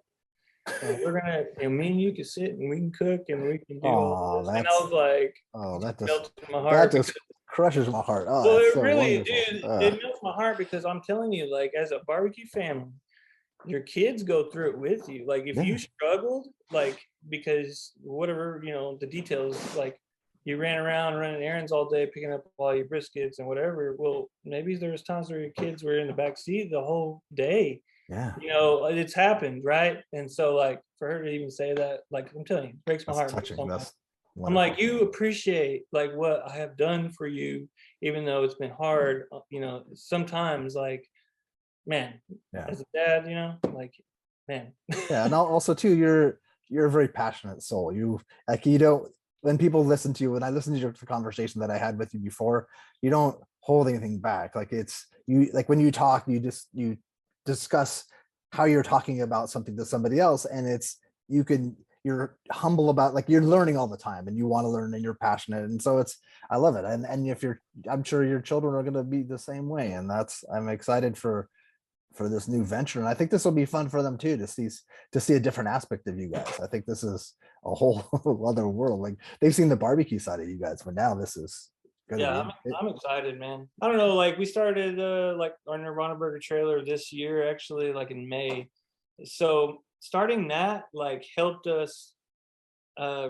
and we're gonna, and me and you can sit and we can cook and we can do all oh, this. And I was like, it that just just melted my that heart because, just crushes my heart. Oh, well, that's it so really, wonderful. dude, it melts my heart because I'm telling you, like, as a barbecue family, your kids go through it with you. Like, if you Yeah, struggled, like, because whatever, the details, like, you ran around running errands all day, picking up all your briskets and whatever. Well, maybe there was times where your kids were in the back seat the whole day. yeah, It's happened, right? And so, like, for her to even say that, like, I'm telling you, it breaks my that's heart. Breaks touching. my mind. That's I'm like, wonderful. you appreciate like what I have done for you, even though it's been hard. Sometimes, like, man, Yeah, as a dad, like, man. yeah, and also too, you're a very passionate soul. You don't, when people listen to you, when I listen to your conversation that I had with you before, you don't hold anything back. Like it's you, like when you talk, you discuss how you're talking about something to somebody else, and you're humble about, like, you're learning all the time and you want to learn and you're passionate, and so I love it. And if you're, I'm sure your children are going to be the same way, and I'm excited for this new venture, and I think this will be fun for them too, to see a different aspect of you guys. I think this is a whole other world. Like, they've seen the barbecue side of you guys, but now this is gonna Yeah, be I'm excited, man. I don't know, like, we started like our Nirvana Burger trailer this year, actually, like in May. So starting that like helped us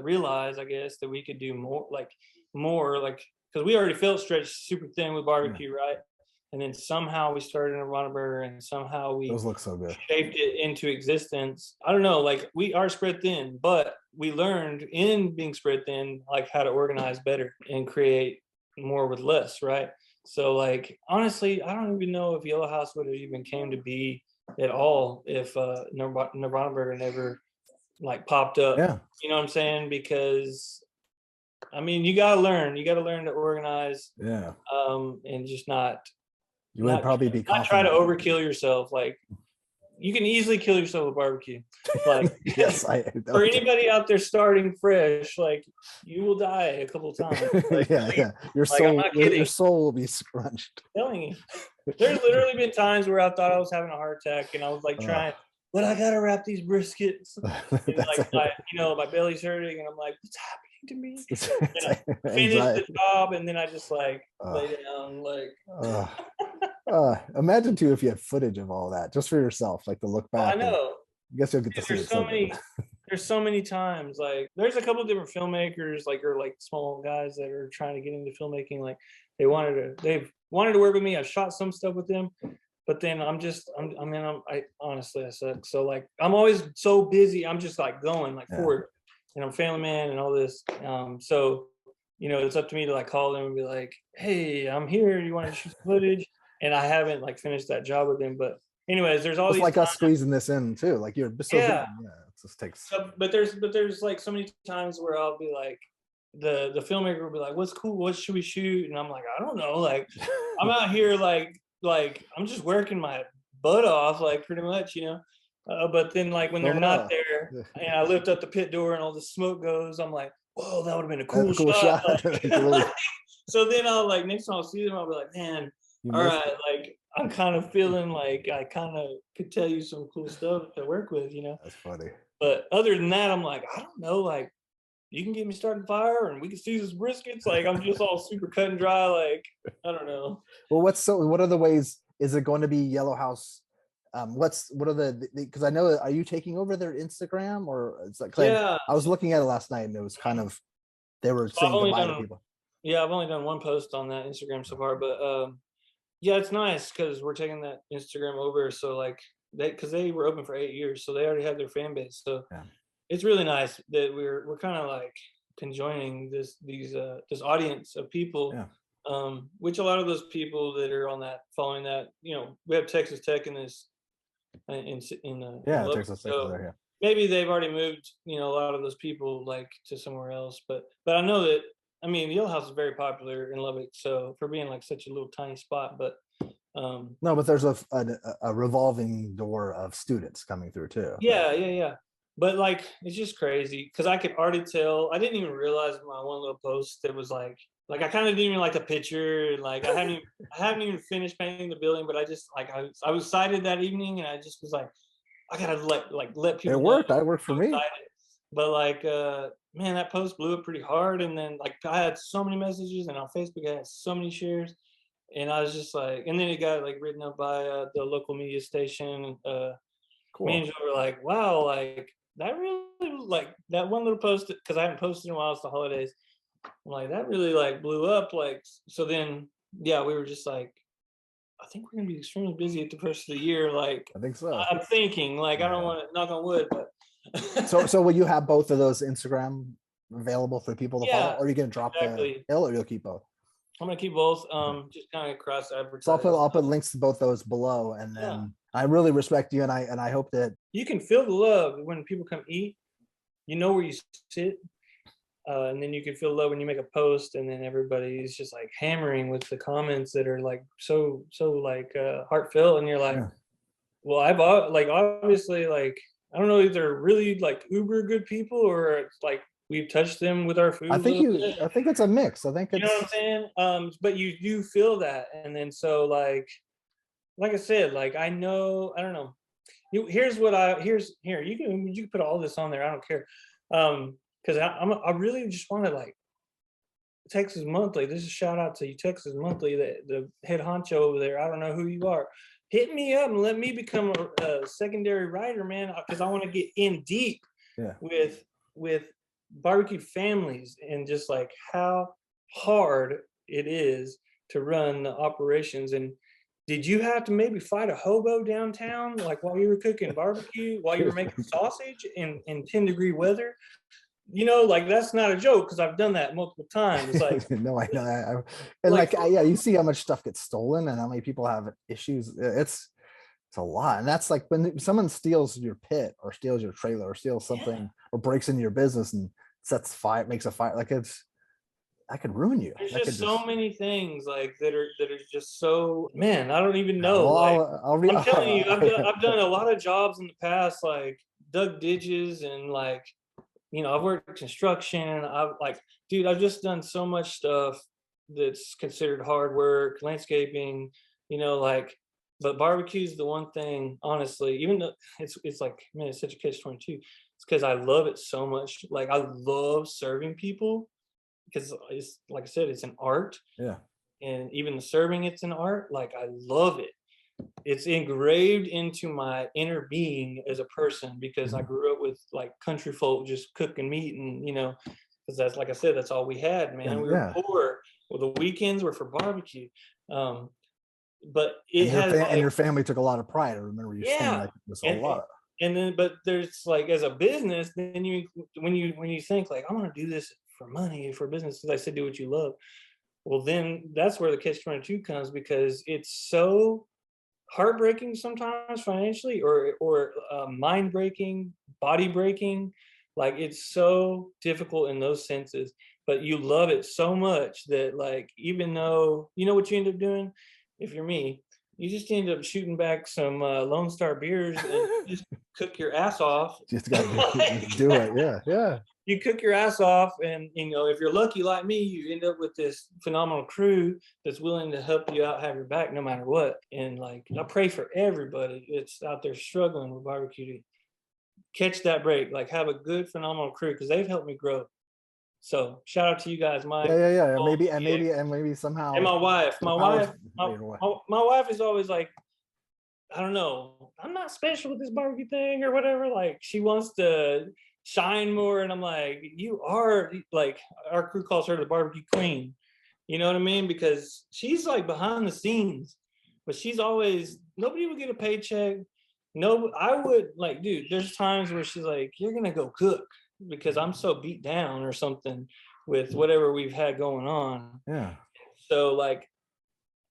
realize, I guess, that we could do more, like, because we already felt stretched super thin with yeah, barbecue, right? And then somehow we started in a Nirvana Burger, and somehow we those look so good. shaped it into existence. I don't know, like, we are spread thin, but we learned in being spread thin, like, how to organize better and create more with less, right? So, like, honestly, I don't even know if Yellow House would have even came to be at all if Nirvana Burger never like popped up. Yeah, You know what I'm saying? Because I mean, you gotta learn to organize, yeah, and just not you would not probably be not try to confident. overkill yourself. Like, you can easily kill yourself with barbecue. Like, Yes, I for okay. anybody out there starting fresh, like, you will die a couple times. Like, Yeah, yeah, I'm not your kidding. soul will be scrunched. I'm telling you. There's literally been times where I thought I was having a heart attack, and I was like uh, trying, but I gotta wrap these briskets, and that's like my belly's hurting, and I'm like, what's happening to me? And I finish the anxiety. job, and then I just like uh, lay down, like, uh, Imagine too if you had footage of all that just for yourself, like to look oh, I back, and know. I guess you'll get to Dude, see it so good. there's so many times, like, there's a couple of different filmmakers, like, or like small guys that are trying to get into filmmaking. Like, they've wanted to work with me. I've shot some stuff with them, but then I honestly, I suck. So, like, I'm always so busy. I'm just like going like Yeah. forward, and I'm family man and all this. So, it's up to me to like call them and be like, hey, I'm here. You want to shoot some footage? And I haven't like finished that job with them. But anyways, there's all Just these like us times. squeezing this in too. Like, you're so busy. Yeah. Yeah. This takes. So, but there's like so many times where I'll be like, the filmmaker will be like, "What's cool? What should we shoot?" And I'm like, "I don't know." Like, I'm out here like I'm just working my butt off, like pretty much, you know. But then like when they're Film it not up. there, and I lift up the pit door and all the smoke goes, I'm like, "Whoa, that would have been a That's cool a cool shot!" shot. Like, really, Like, so then I'll like next time I'll see them, I'll be like, "Man, you all missed right, it. like I'm kind of feeling like I kind of could tell you some cool stuff to work with, you know." That's funny. But other than that, I'm like, I don't know, like you can get me started fire and we can season briskets. Like I'm just all super cut and dry. Like I don't know. Well, what are the ways? Is it going to be Yellow House? What are because I know, are you taking over their Instagram, or it's like, 'cause Yeah. I was looking at it last night and it was kind of, they were So I've saying only goodbye to done people. yeah, I've only done one post on that Instagram so far, but yeah, it's nice because we're taking that Instagram over. So like because they were open for 8 years, so they already had their fan base. So Yeah. it's really nice that we're kind of like conjoining this audience of people, Yeah. which a lot of those people that are on that following that, you know, we have Texas Tech in this in Yeah. Lubbock, Texas Tech is so there. Yeah. maybe they've already moved, you know, a lot of those people like to somewhere else. But I know that, I mean, Yale House is very popular in Lubbock, so for being like such a little tiny spot, but No, but there's a revolving door of students coming through too. yeah, yeah, yeah. But like it's just crazy because I could already tell. I didn't even realize my one little post that was like I kind of didn't even like the picture. And like I haven't even finished painting the building, but I just like I was excited that evening, and I just was like I gotta let It people know worked. That worked for I'm me. excited. But like man, that post blew up pretty hard, and then like I had so many messages, and on Facebook I had so many shares, and I was just like, and then it got like written up by the local media station. Me and Cool. Joe were like, wow, like that really like that one little post because I haven't posted in a while. It's the holidays. I'm like that really like blew up. Like so then yeah, we were just like, I think we're gonna be extremely busy at the first of the year. Like I think so. I'm thinking, like I don't Yeah. want to knock on wood, but So will you have both of those Instagram available for people to follow, yeah, or are you going to drop the exactly. hill, or you'll keep both? I'm gonna keep both. Okay. Just kind of cross So advertise. I'll put links to both those below, and Yeah, then I really respect you, and I hope that. you can feel the love when people come eat. You know where you sit, and then you can feel love when you make a post, and then everybody's just like hammering with the comments that are like so like heartfelt, and you're like, Yeah. well, like obviously like I don't know if they're really like uber good people or it's like we've touched them with our food a little bit. I think it's a mix. I think You know what I'm it's. saying? But you do feel that, and then so like I said, like I know I don't know. Here's what I here you can put all this on there. I don't care, because I really just want to like Texas Monthly. This is a shout out to you, Texas Monthly, the head honcho over there. I don't know who you are. Hit me up and let me become a secondary writer, man, because I want to get in deep Yeah. with barbecue families and just like how hard it is to run the operations. And did you have to maybe fight a hobo downtown, like while you were cooking barbecue, while you were making sausage in 10-degree weather? You know, like that's not a joke because I've done that multiple times. Like, No, I know. And like like, yeah, you see how much stuff gets stolen and how many people have issues. It's a lot, and that's like when someone steals your pit or steals your trailer or steals yeah, something or breaks into your business and makes a fire. Like that could ruin you. there's That could just so just. many things like that are just so man. I don't even Yeah, know. well, Like I'll read. I'm telling you, I've done a lot of jobs in the past, like dug ditches and like you know I've worked construction. I've like dude, I've just done so much stuff that's considered hard work, landscaping, you know, like. But barbecue is the one thing, honestly. Even though it's like man, it's such a catch-22. It's because I love it so much. Like I love serving people because it's like I said, it's an art, Yeah. and even the serving, it's an art. Like I love it. It's engraved into my inner being as a person because I Mhm. grew up with like country folk just cooking meat, and you know, because that's like I said, that's all we had, man. And We were yeah, poor. Well, the weekends were for barbecue. Um, but it has and like your family took a lot of pride. I remember you saying yeah, like this a and lot. and then but there's like as a business, then when you think like I'm gonna do this for money for business, as I said, do what you love. Well, then that's where the catch-22 comes because it's so heartbreaking sometimes financially or mind breaking body breaking. Like it's so difficult in those senses, but you love it so much that like even though you know what you end up doing, if you're me, you just end up shooting back some Lone Star beers and you just cook your ass off. Just got to Like, do it. Yeah, yeah. you cook your ass off, and you know if you're lucky like me, you end up with this phenomenal crew that's willing to help you out, have your back no matter what. And like I pray for everybody that's out there struggling with barbecue to catch that break, like have a good phenomenal crew because they've helped me grow. So shout out to you guys, Yeah, Mike. yeah, yeah. Oh, Maybe yeah. and maybe And somehow my wife, the my powers. wife, my wife is always like, I don't know, I'm not special with this barbecue thing or whatever. Like she wants to shine more, and I'm like, you are. Like our crew calls her the barbecue queen. You know what I mean? Because she's like behind the scenes, but she's always nobody would get a paycheck. No, I would like, dude. There's times where she's like, you're gonna go cook because I'm so beat down or something with whatever we've had going on. Yeah. So like,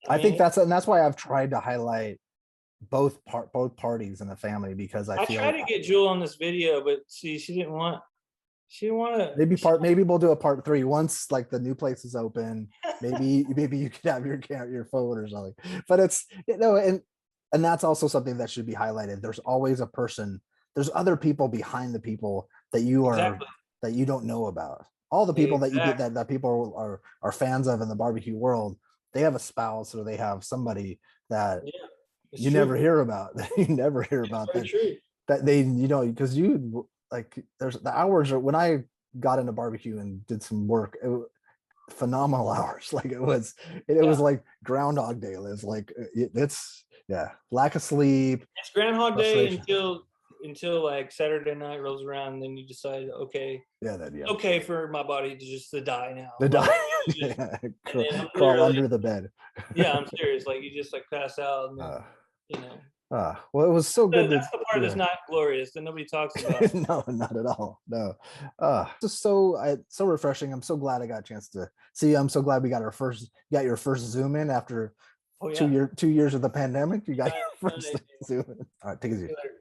I think mean, that's why I've tried to highlight both parties in the family, because I I tried feel to get Jewel on this video, but see, she didn't want. She didn't want to. maybe we'll do a part 3 once like the new place is open. Maybe you could have your phone or something. But it's and that's also something that should be highlighted. There's always a person. There's other people behind the people that Exactly. that you don't know about. All the people that you get Exactly. that people are fans of in the barbecue world, they have a spouse or they have somebody that Yeah, it's you true. never hear about. You never hear It's about very that. true. That they, because you like, there's the hours when I got into barbecue and did some work, phenomenal hours. Like it was Yeah. like Groundhog Day. It's like it's yeah, lack of sleep, It's Groundhog Day frustration. until like Saturday night rolls around, and then you decide, okay, Yeah, that yeah. okay for my body to just to die now. The Like, just, yeah, and then I'm crawl literally, under the bed. yeah, I'm serious. Like you just like pass out, and then uh, you know. well, it was so good That's the part that's yeah. not glorious that nobody talks about. No, not at all. No. Just so refreshing. I'm so glad I got a chance to see you. I'm so glad we got your first Zoom in after Oh yeah. 2 years of the pandemic. You got Done your it, first Zoom in. All right, take it easy. done it.